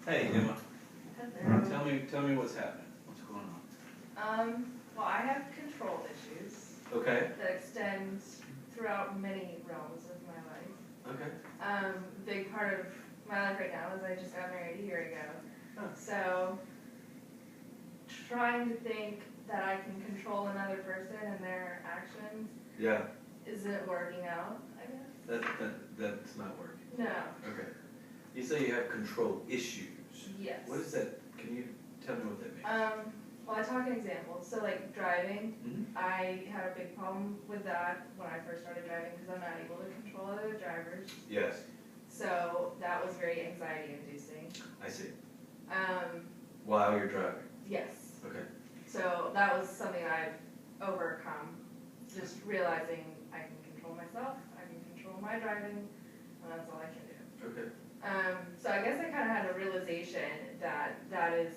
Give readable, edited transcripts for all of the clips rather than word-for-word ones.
Hey, Emma. Hello. Tell me what's happening. What's going on? Well, I have control issues Okay. that extend throughout many realms of my life. Okay. Big part of my life right now is I just got married a year ago. Huh. So, trying to think that I can control another person and their actions Yeah. isn't working out, I guess. That's not working. No. Okay. You say you have control issues. Yes. What is that? Can you tell me what that means? Well, I talk in examples. So, like driving, Mm-hmm. I had a big problem with that when I first started driving because I'm not able to control other drivers. Yes. So that was very anxiety inducing. I see. Um, While you're driving. yes. Okay. So that was something I've overcome. Just realizing I can control myself, I can control my driving, and that's all I can do. Okay. So I guess I kind of had a realization that that is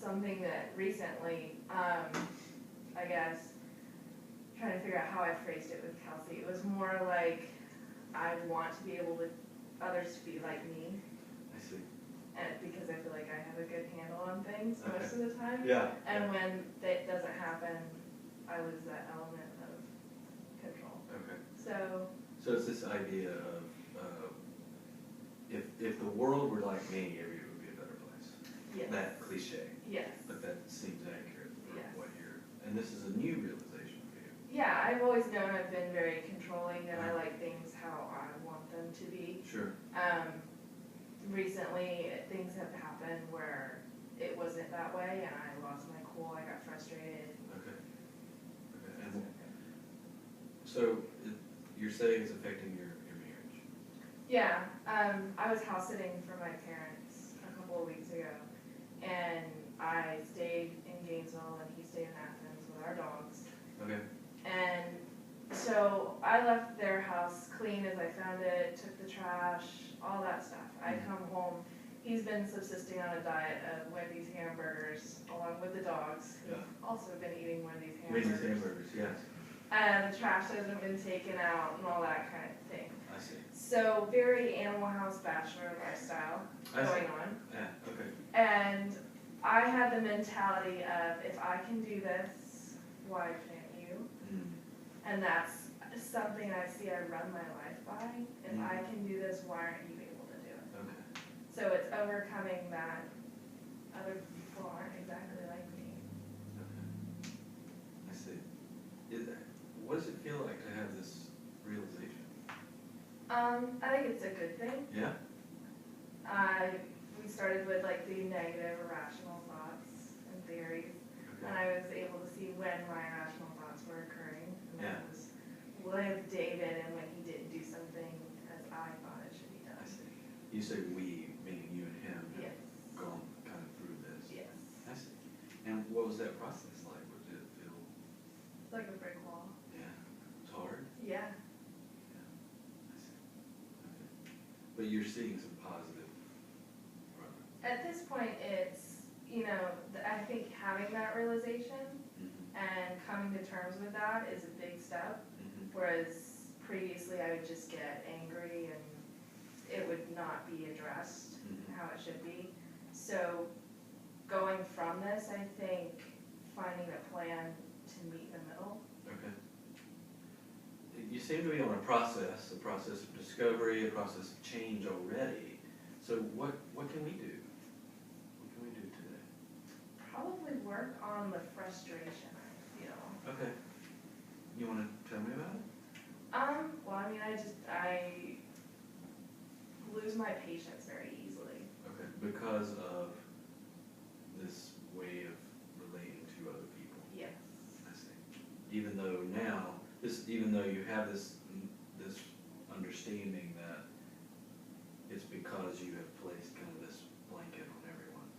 something that recently, I guess, trying to figure out how I phrased it with Kelsey. It was more like I want to be able to others to be like me, I see. and because I feel like I have a good handle on things Okay. most of the time. Yeah. And when that doesn't happen, I lose that element of control. Okay. So it's this idea of if the world were like me, every would be a better place. yes. That cliche. Yes. But that seems accurate for Yes. what you're. And this is a new realization for you. Yeah, I've always known I've been very controlling and I like things how I want them to be. Sure. Recently, things have happened where it wasn't that way and I lost my cool, I got frustrated. Okay. And so you're saying it's affecting your marriage? Yeah, I was house sitting for my parents a couple of weeks ago and I stayed in Gainesville and he stayed in Athens with our dogs. Okay. And so I left their house clean as I found it, took the trash, all that stuff. I come home, he's been subsisting on a diet of Wendy's hamburgers along with the dogs, who've also been eating Wendy's hamburgers. Wendy's hamburgers, yes. And the trash hasn't been taken out and all that kind of thing. I see. So very Animal House bachelor lifestyle going on. Yeah, okay. And I had the mentality of, if I can do this, why can't you? And that's something I see I run my life by. If I can do this, why aren't you able to do it? Okay. So it's overcoming that other people aren't exactly like me. Okay. I see. What does it feel like to have this realization? I think it's a good thing. Yeah? We started with like the negative irrational thoughts and theories. Okay. And I was able to see when my irrational thoughts were occurring. And Yeah. that was with David and when he didn't do something as I thought it should be done. I see. You say we, meaning you and him, have Yes. gone kind of through this. Yes. I see. And what was that process like? Did it feel? It's like a brick wall. Yeah. It's hard? Yeah. Yeah. I see. Okay. But you're seeing some positive from it. At this point, it's, I think having that realization and coming to terms with that is a big step. Whereas previously I would just get angry and it would not be addressed how it should be. So going from this, I think finding a plan to meet in the middle. Okay. You seem to be on a process of discovery, a process of change already. So what can we do? What can we do today? Probably work on the frustration I feel. Okay. You want to tell me about it? Well, I lose my patience very easily. Okay. Because of this way of relating to other people. Yes. I see. Even though you have this understanding that it's because you have placed kind of this blanket on everyone,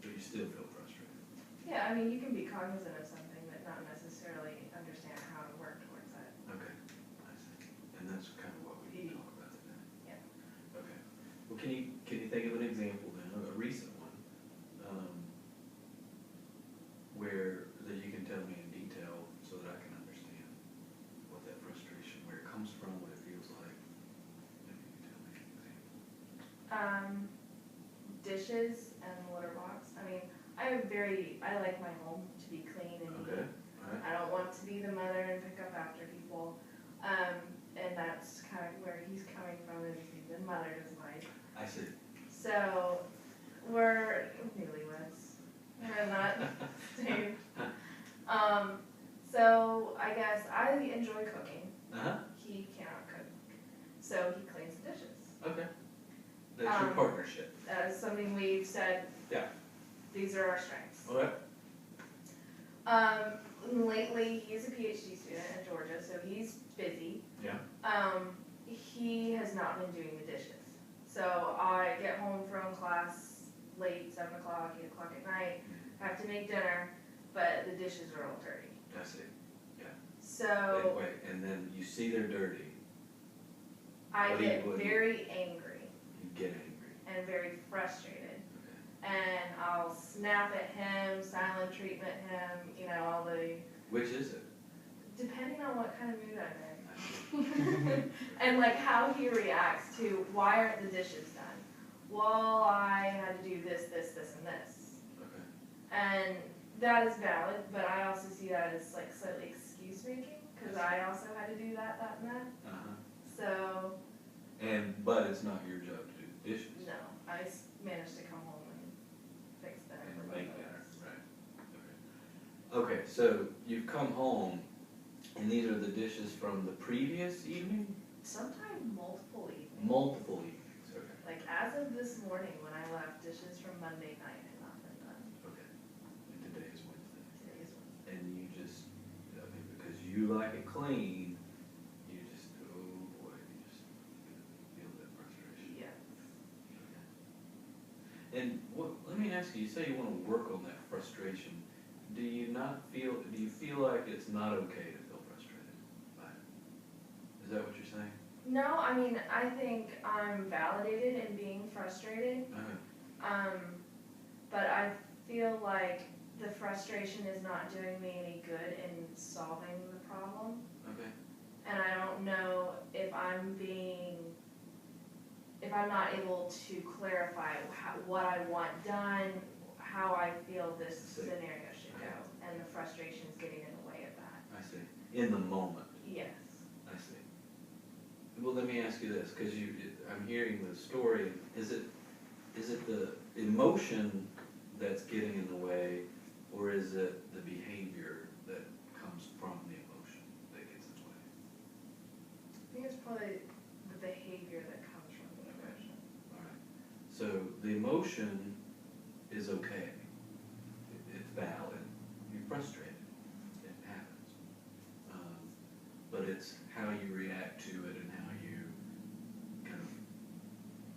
but you still feel frustrated. Yeah, you can be cognizant of something, but not necessarily understand how to work towards it. Okay, I see. And that's kind of what we can talk about today. Yeah. Okay. Well, can you think of an example then, a recent one, that you can tell me in detail so that I can understand what that frustration, where it comes from, what it feels like? Maybe you can tell me an example. dishes and the litter box. I mean, I like my home to be clean and neat. Okay, alright, I don't want to be the mother and pick up after people. And that's kind of where he's coming from, is he's been mothered his life. I see. So, we're newlyweds. We're in that stage. So I guess I enjoy cooking. Uh-huh, He cannot cook. So he cleans the dishes. okay. That's your partnership. That is something we've said. Yeah. These are our strengths. Okay. Lately, he's a PhD student in Georgia, so he's busy. Yeah. He has not been doing the dishes. So I get home from class late, 7 o'clock, 8 o'clock at night, have to make dinner, but the dishes are all dirty. I see. So Wait, and then you see they're dirty, I what do get you- very angry you get angry. and very frustrated. Okay. And I'll snap at him, silent treatment him, you know, all the, Which is it? depending on what kind of mood I'm in. I see. And like how he reacts to, why aren't the dishes done? Well, I had to do this, this, this, and this. Okay. And that is valid, but I also see that as like slightly excuse making, because I also had to do that, and that. Uh-huh. So, But it's not your job to do the dishes. no, I managed to come home and fix that And for both make of dinner, us. right. Okay, so you've come home, and these are the dishes from the previous evening? Sometimes multiple evenings. Multiple evenings, okay. Like as of this morning, when I left, dishes from Monday night had not been done. Okay. And today is Wednesday. Today is Wednesday. And you just, I mean, because you like it clean, you just, oh boy, you just feel that frustration. Yes. Okay. And let me ask you, you say you want to work on that frustration. Do you feel like it's not okay to feel frustrated by it? Is that what you're saying? No, I mean, I think I'm validated in being frustrated. But I feel like the frustration is not doing me any good in solving the problem. Okay. And I don't know if I'm not able to clarify what I want done, how I feel this scenario should go, and the frustration is getting in the way of that. I see. In the moment. Yes. I see. Well, let me ask you this, because I'm hearing the story. Is it the emotion that's getting in the way, or is it the behavior that comes from the emotion that gets in the way? I think it's probably the behavior that comes from the emotion. All right. So the emotion is okay. It's valid. You're frustrated. It happens. But it's how you react to it and how you kind of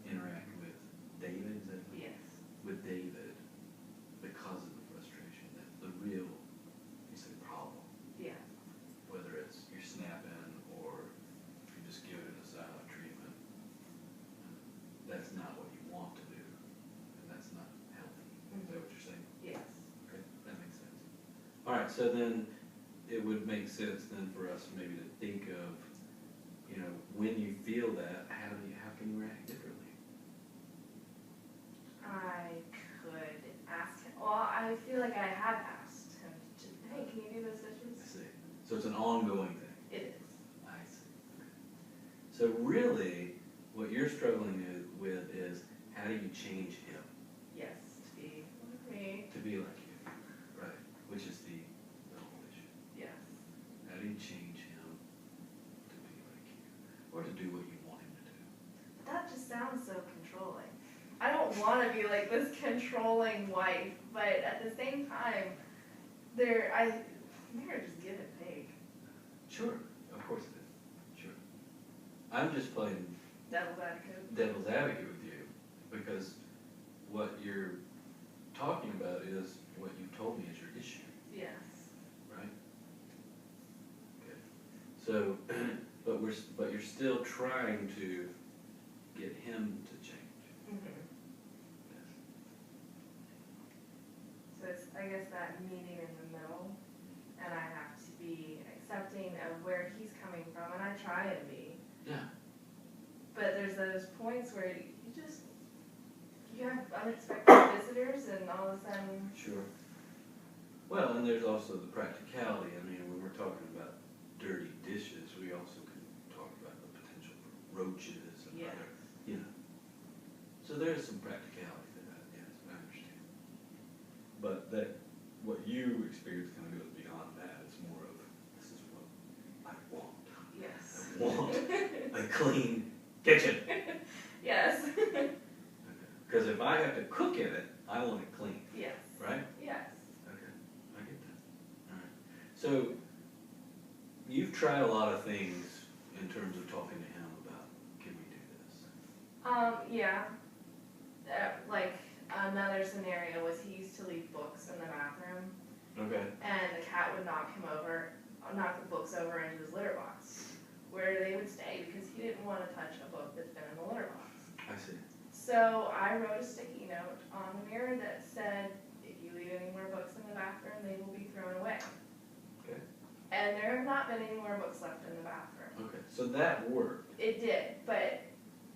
interact with David, is that? Yes. With David, because of the frustration, that's the real, you say, problem. Yeah. Whether it's you're snapping or you just give it a silent treatment, that's not what you want to do, and that's not healthy. Is that what you're saying? Yes. Okay, that makes sense. All right, so then it would make sense then for us maybe to think of, you know, when you feel that, how can you react differently? I could ask him, well, I feel like I have asked him, hey, can you do those I dishes? see. So it's an ongoing thing. It is. I see. Okay. So really, what you're struggling with is how do you change him Yes, to be like me. to be like you, right? Which is the whole issue. Yes. How do you change him to be like you, or to do what you want him to do? That just sounds so controlling. I don't want to be like this controlling wife, but at the same time, marriage is give and take. Sure, of course it is. Sure. I'm just playing Devil's advocate. devil's advocate with you because what you're talking about is what you've told me is your issue, Yes. right? Okay. So, but you're still trying to get him to change. Mm-hmm. Yes. So it's, I guess, that meeting in the middle, and I have to be accepting of where he's coming from, and I try to be. Yeah. But there's those points where you have unexpected visitors and all of a sudden, Sure. Well, and there's also the practicality. I mean, when we're talking about dirty dishes, we also can talk about the potential for roaches and Yes. other, you know. So there's some practicality to that, yes, I understand. But that, what you experience kind of goes beyond that. It's more of, this is what I want. yes. I want a clean kitchen. Yes. Because if I have to cook in it, I want it clean, Yes. right? Yes. Okay, I get that. All right. So, you've tried a lot of things in terms of talking to him about, can we do this? Yeah. Like, another scenario was he used to leave books in the bathroom, Okay. and the cat would knock the books over into his litter box, where they would stay, because he didn't want to touch a book that's been in the litter box. I see. So I wrote a sticky note on the mirror that said, if you leave any more books in the bathroom, they will be thrown away. Okay. And there have not been any more books left in the bathroom. Okay, so that worked. It did, but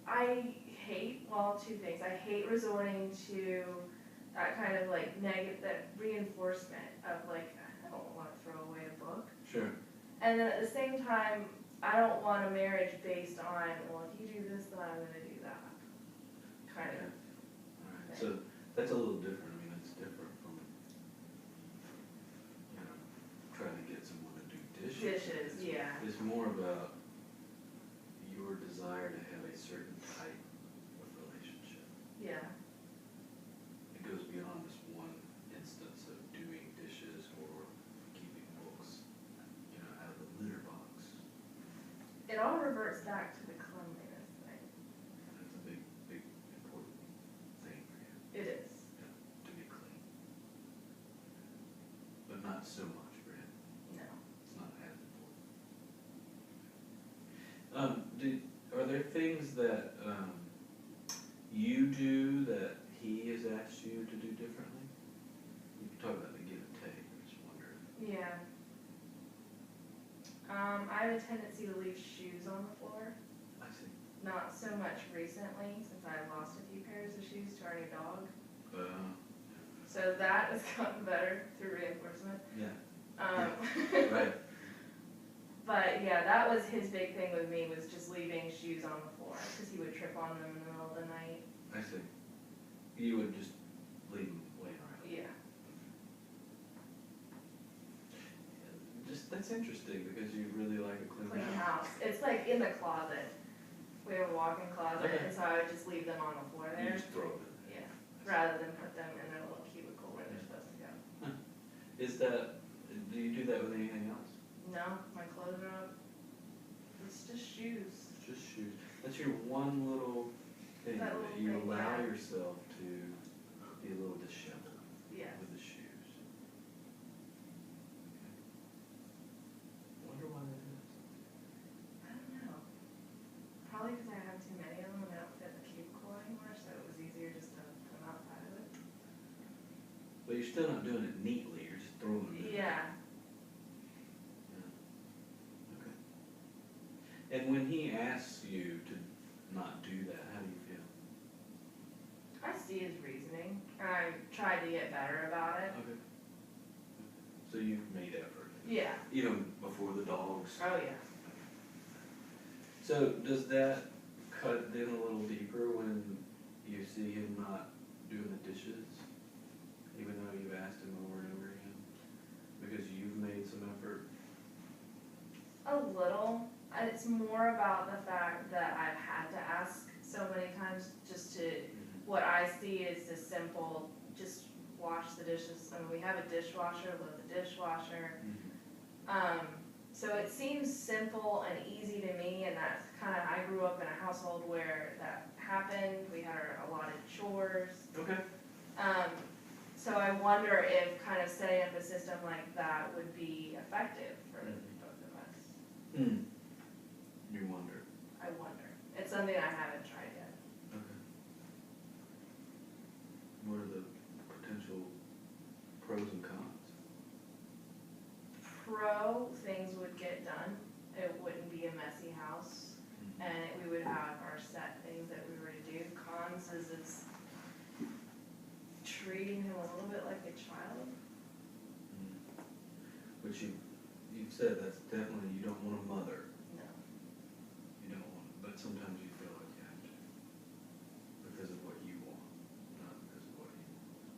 I hate, well, two things. I hate resorting to that kind of like negative, that reinforcement of like, I don't want to throw away a book. Sure. And then at the same time, I don't want a marriage based on, well, if you do this, then I'm going to do that. Kind of. All right, so that's a little different. I mean, it's different from, you know, trying to get someone to do dishes. Dishes, It's- yeah. It's more about your desire to have a certain type of relationship. Yeah. It goes beyond this one instance of doing dishes or keeping books, you know, out of the litter box. It all reverts back to the cleanliness thing. That's a big, big, important thing for you, It is. to be clean. But not so much for him. No. It's not as important. Are there things that, you do that he has asked you to do differently? You can talk about the give and take, I just wonder. Yeah. I have a tendency to leave shoes on the floor. I see. Not so much recently, since I lost a few pairs of shoes to our new dog. So that has gotten better through reinforcement. Yeah, Um, right. But yeah, that was his big thing with me, was just leaving shoes on the floor, because he would trip on them in the middle of the night. I see. You would just leave them laying around. Yeah. Just, that's interesting, because you really like a clean Clean house. house. It's like in the closet. We have a walk-in closet, Okay. and so I would just leave them on the floor You there. just throw them in Yeah. Rather than put them in their little cubicle where they're supposed to go. there. Is that, do you do that with anything else? No, my clothes are up. It's just shoes. It's just shoes. That's your one little thing, That that little you thing, allow yeah. yourself to be a little disheveled Yeah. with the shoes. Wonder why that is. I don't know. Probably because I have too many of them and they don't fit in the cubicle anymore, so it was easier just to put them outside of it. But you're still not doing it neatly, you're just throwing them in. Yeah. Yeah. Okay. And when he asks you to not do that, how do you feel? I see his reasoning. I tried to get better about it. Okay. So you've made effort, Yeah. even before the dogs. Oh, yeah. So does that cut in a little deeper when you see him not doing the dishes, even though you've asked him over and over again? Because you've made some effort? A little. It's more about the fact that I've had to ask so many times just to, what I see is the simple, just wash the dishes. I mean, we have a dishwasher, load the dishwasher. So it seems simple and easy to me, and that's kind of, I grew up in a household where that happened. We had our allotted chores. Okay. So I wonder if kind of setting up a system like that would be effective for both of us. You wonder. I wonder. It's something I haven't tried yet. Okay. What are the potential pros and cons? Pro, things would get done. It wouldn't be a messy house, and we would have our set things that we were to do. Cons is treating him a little bit like a child. Which you've said that's definitely, you don't want a mother, No. you don't want, but sometimes you feel like you have to. Because of what you want, not because of what he wants.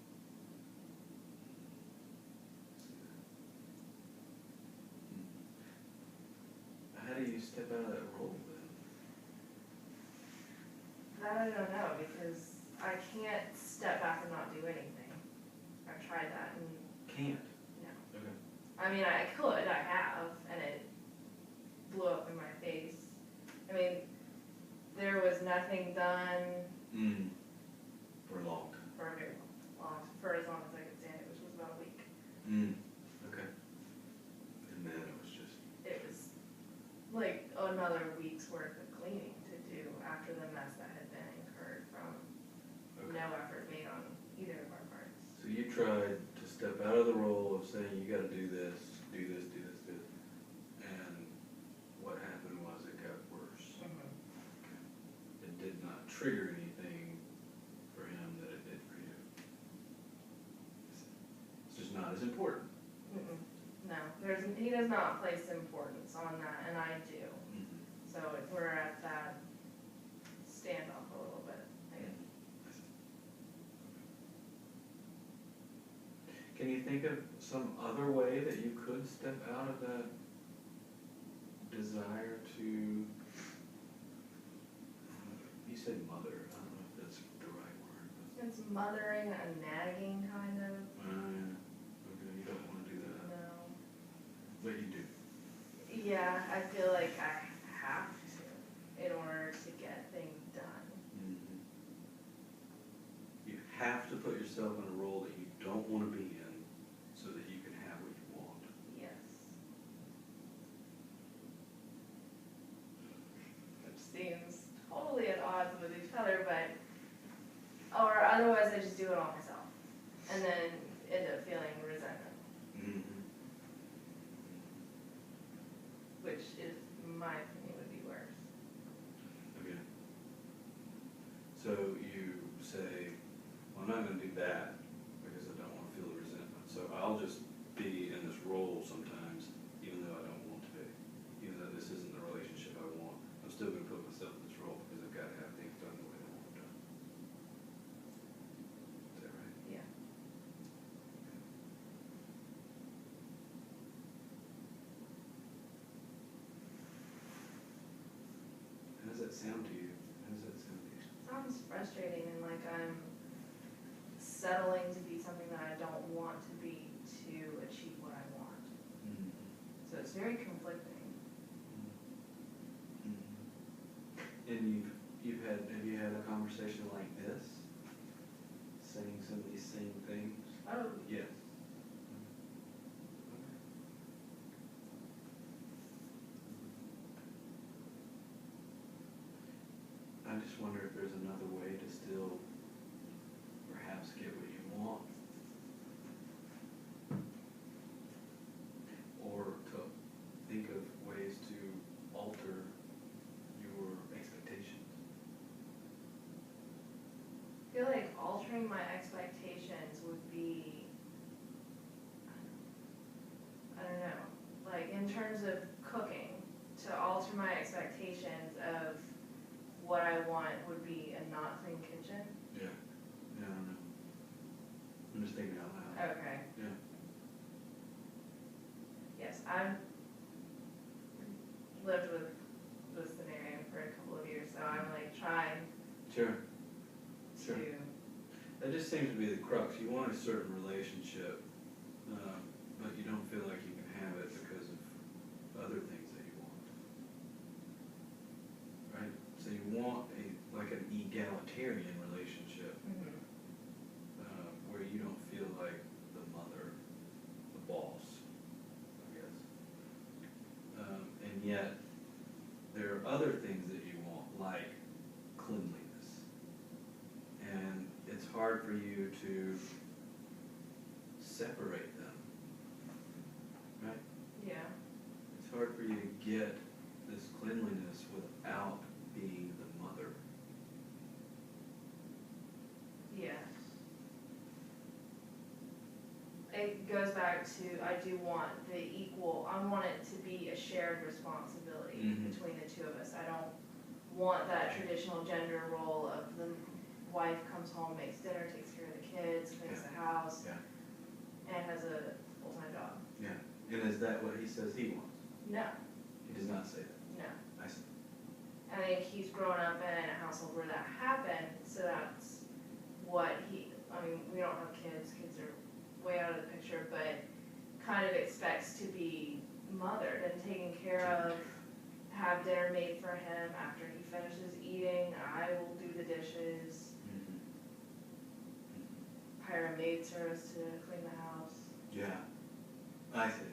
How do you step out of that role then? That I don't know, because I can't step back and not do anything. I've tried that and Can't. no. Okay. I mean, I could, I have, and it blew up in my face. I mean, there was nothing done For a long time. for a very for as long as I could stand it, which was about a week. Okay. And then it was just, It was like another week's worth of cleaning to do after the mess that had been incurred from okay. no effort made on either of our parts. So you tried to step out of the role of saying, you gotta do this, do this, do this, do this. And what happened was it got worse. It did not trigger anything for him that it did for you. It's just not as important. No, he does not place importance on that, and I do. So we're at that standoff a little bit. Can you think of some other way that you could step out of that desire to, you said mother, I don't know if that's the right word. It's mothering and nagging, kind of. Okay, you don't want to do that, No. but you do. Yeah, I feel like I have to in order to get things done. You have to put yourself in a role that you don't want to be in so that you can have what you want. Yes. Which seems totally at odds with each other, but, or otherwise I just do it all myself. And then end up feeling resentment, which is, in my opinion, would be worse. Okay. So you say, well, I'm not gonna do that because I don't wanna feel the resentment. So I'll just be in this role sometimes, even though I don't want to be. Even though this isn't the relationship I want, I'm still gonna put myself in this role because I've gotta have things done the way I want them done. Is that right? Yeah. How does that sound to you? How does that sound to you? Sounds frustrating and like I'm settling to be something that I don't want to be to achieve what I want. So it's very conflicting. And have you had a conversation like this? Saying some of these same things? Oh, Yes. I just wonder if there's another way to still perhaps get what you want. Or to think of ways to alter your expectations. I feel like altering my expectations would be, I don't know, like in terms of cooking, to alter my expectations of what I want would be a not clean kitchen. Yeah. Yeah, I don't know. I'm just thinking out loud. Okay. Yeah. Yes, I've lived with this scenario for a couple of years, so I'm like trying Sure. Sure. to, That just seems to be the crux. You want a certain relationship, but you don't feel like you can have it because of other things that you want. Right? So you want like an egalitarian relationship where you don't feel like the mother, the boss, I guess. And yet, there are other things that you want, like cleanliness. And it's hard for you to separate them, right? yeah, It's hard for you to get this cleanliness without being the mother. yes. it goes back to, I do want the equal, I want it to be a shared responsibility Mhm. between the two of us. I don't want that traditional gender role of the wife comes home, makes dinner, takes care of the kids, cleans the house, Yeah. and has a full-time job. Yeah, and is that what he says he wants? No, He does not say that. no. I see. I think he's grown up in a household where that happened, so that's what I mean, we don't have kids are way out of the picture, but kind of expects to be mothered and taken care of, have dinner made for him after he finishes eating, I will do the dishes, Mhm. hire a maid service to clean the house. Yeah, I see.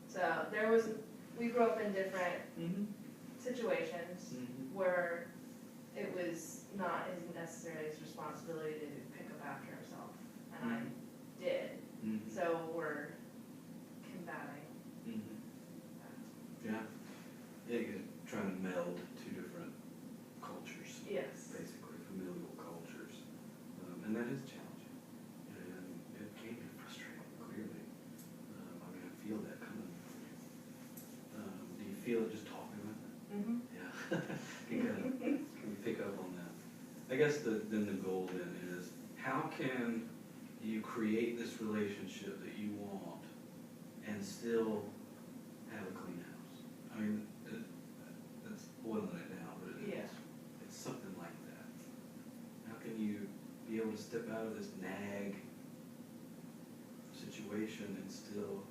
So we grew up in different situations Mhm. where it was not necessarily his responsibility to pick up after himself, and I did. Mhm. So we're combating Mhm. that. Yeah, yeah, you're trying to meld two different cultures, Yes. basically, familial cultures, and that is challenging, and it can be frustrating, clearly. I mean, I feel that coming. Do you feel it just talking about it? Mm-hmm. Yeah, you can pick up on that. I guess then the goal then is, how can you create this relationship that you want and still have a clean house? I mean, that's boiling it down, but it's something like that. How can you be able to step out of this nag situation and still